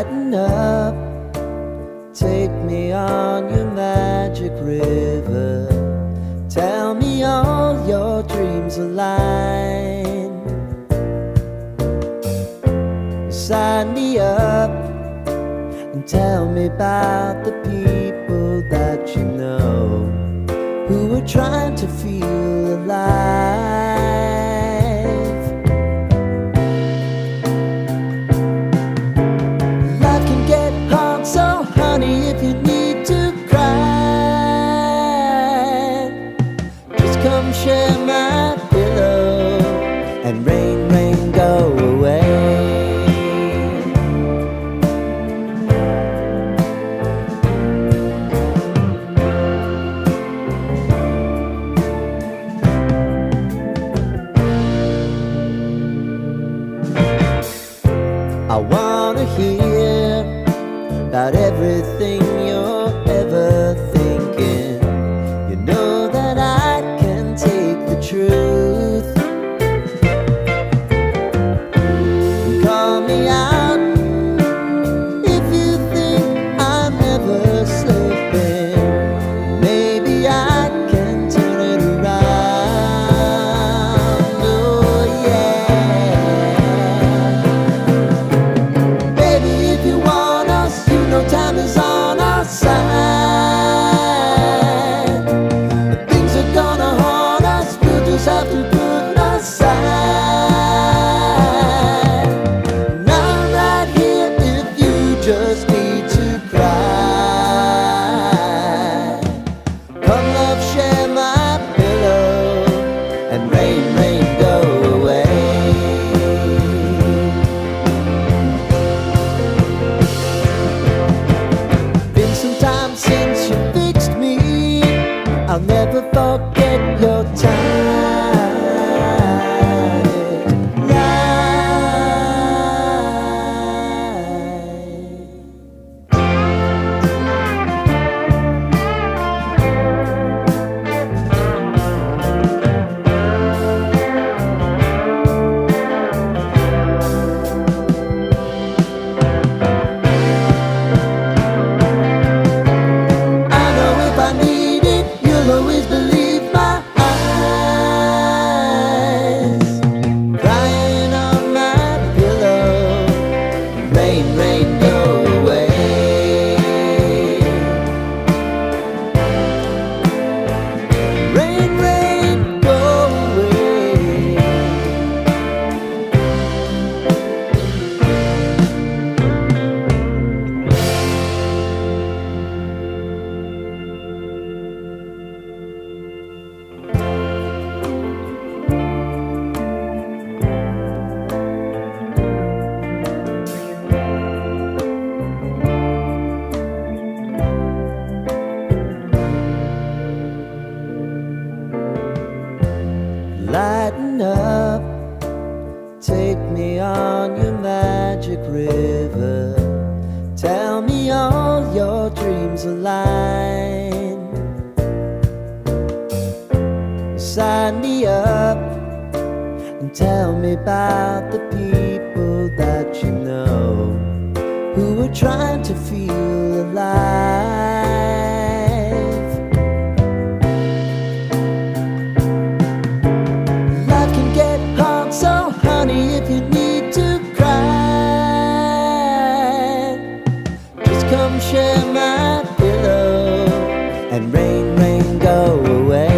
Lighten up, take me on your magic river. Tell me all your dreams align. Sign me up and tell me about the people that you know who are trying to feel alive. Life can get hard, so honey, if you need to cry, just come share my pillow and rain, rain, go away. I wanna hear about everything you're ever thinking. You know that I can take the truth. Call me out if you think I'm ever slipping. Maybe I can turn it around. Oh yeah. Baby, if you want us, you know time is on our side. If things are gonna haunt us, we'll just have to put aside. And I'm right here if you just need to cry. Come love, share my pillow and rain, rain, go away. Been some time since you fixed me. I'll never forget your tight light. I know if I need it, you'll always believe my eyes. Crying on my pillow, rain, rain, go away. Rain, rain, go away. Lighten up, take me on your magic river. Tell me all your dreams align. Sign me up and tell me about the people that you know who are trying to feel alive. Life can get hard, so honey, if you need to cry, just come share my pillow and rain, rain, go away.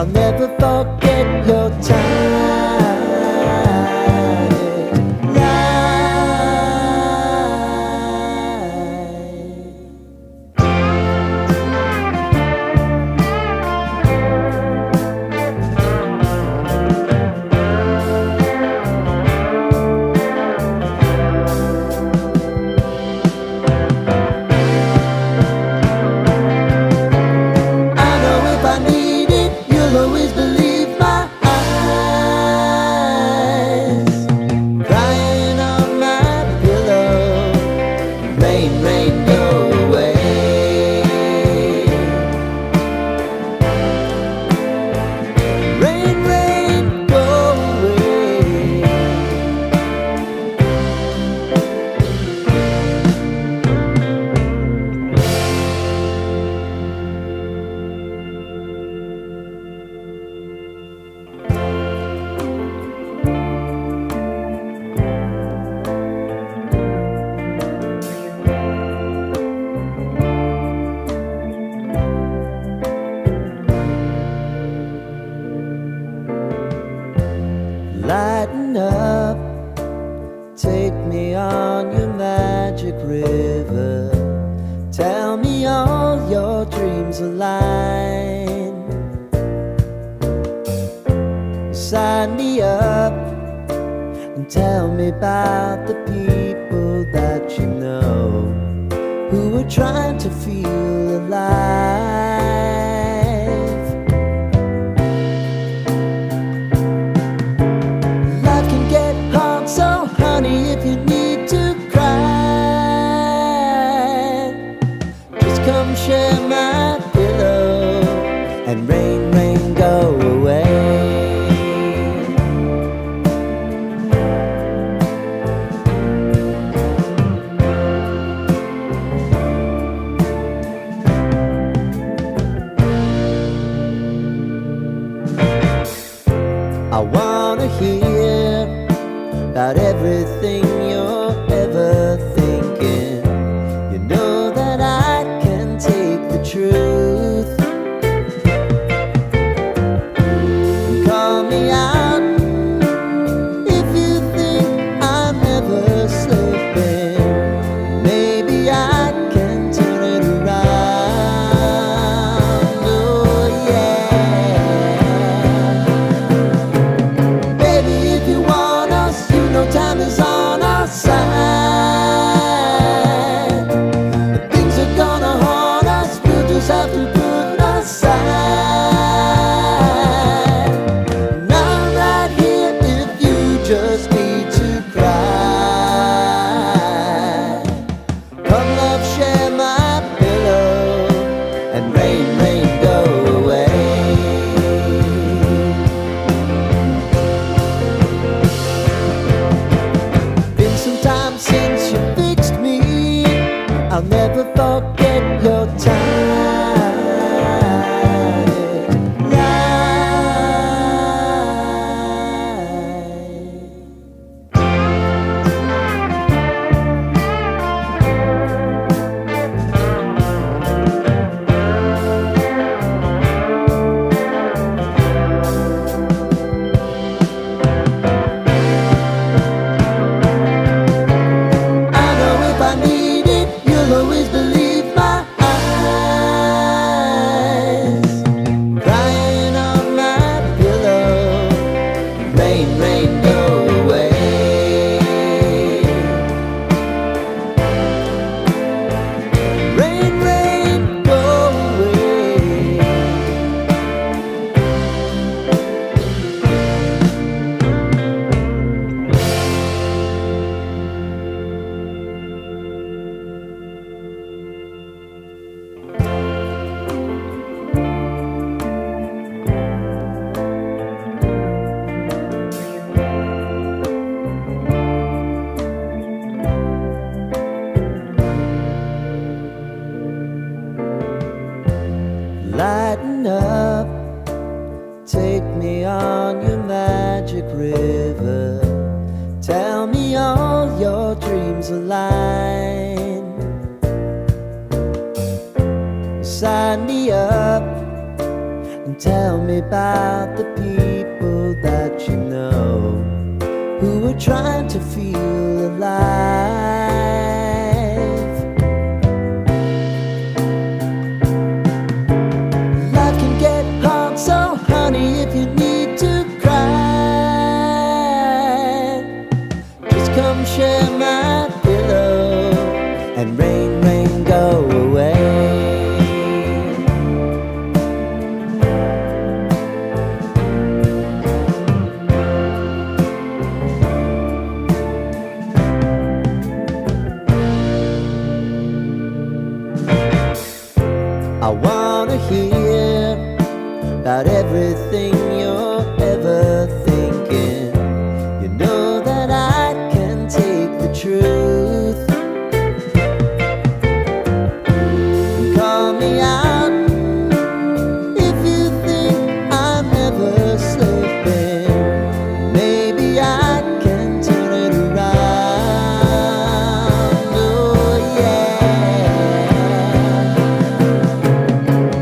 I'll never forget your time. Lighten up, take me on your magic river. Tell me all your dreams align. Sign me up and tell me about the people that you know who are trying to feel alive. So honey, if you need to cry, just come share my pillow and rain, rain, go away. I wanna hear about everything you're ever thinking. You know that I can take the truth. And call me out if you think I'm ever slipping. Maybe I can turn it around. Oh yeah. Baby, if you want us, you know time is on our side. But things are gonna haunt us, we'll just have to put aside. And I'm right here if you just need to cry. Come love, share my pillow and rain, rain, go away. Since you fixed me, I'll never forget your time. Always believe my eyes, crying on my pillow, rain, rain, go away. Rain, rain, go away. Lighten up, take me on your magic river. Tell me all your dreams align. Sign me up and tell me about the people that you know who are trying to feel alive. Life can get hard, so honey, if you need to cry, just come share my pillow and rain, rain, go away. I wanna hear about everything you're ever thinking. You know that I can take the truth. And call me out if you think I'm never slipping. Maybe I can turn it around. Oh yeah.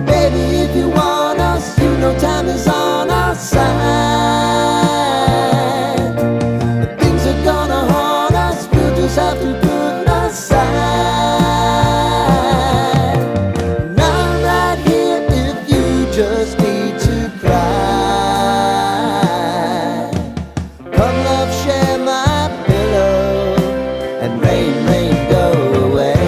Baby, if you want us, you know time is on our side. If things are gonna haunt us, we'll just have to put aside. And I'm right here if you just need to cry. Come love, share my pillow and rain, rain, go away.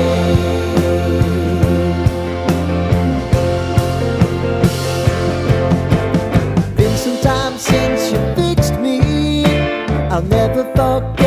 Been some time since you fixed me, I'll never forget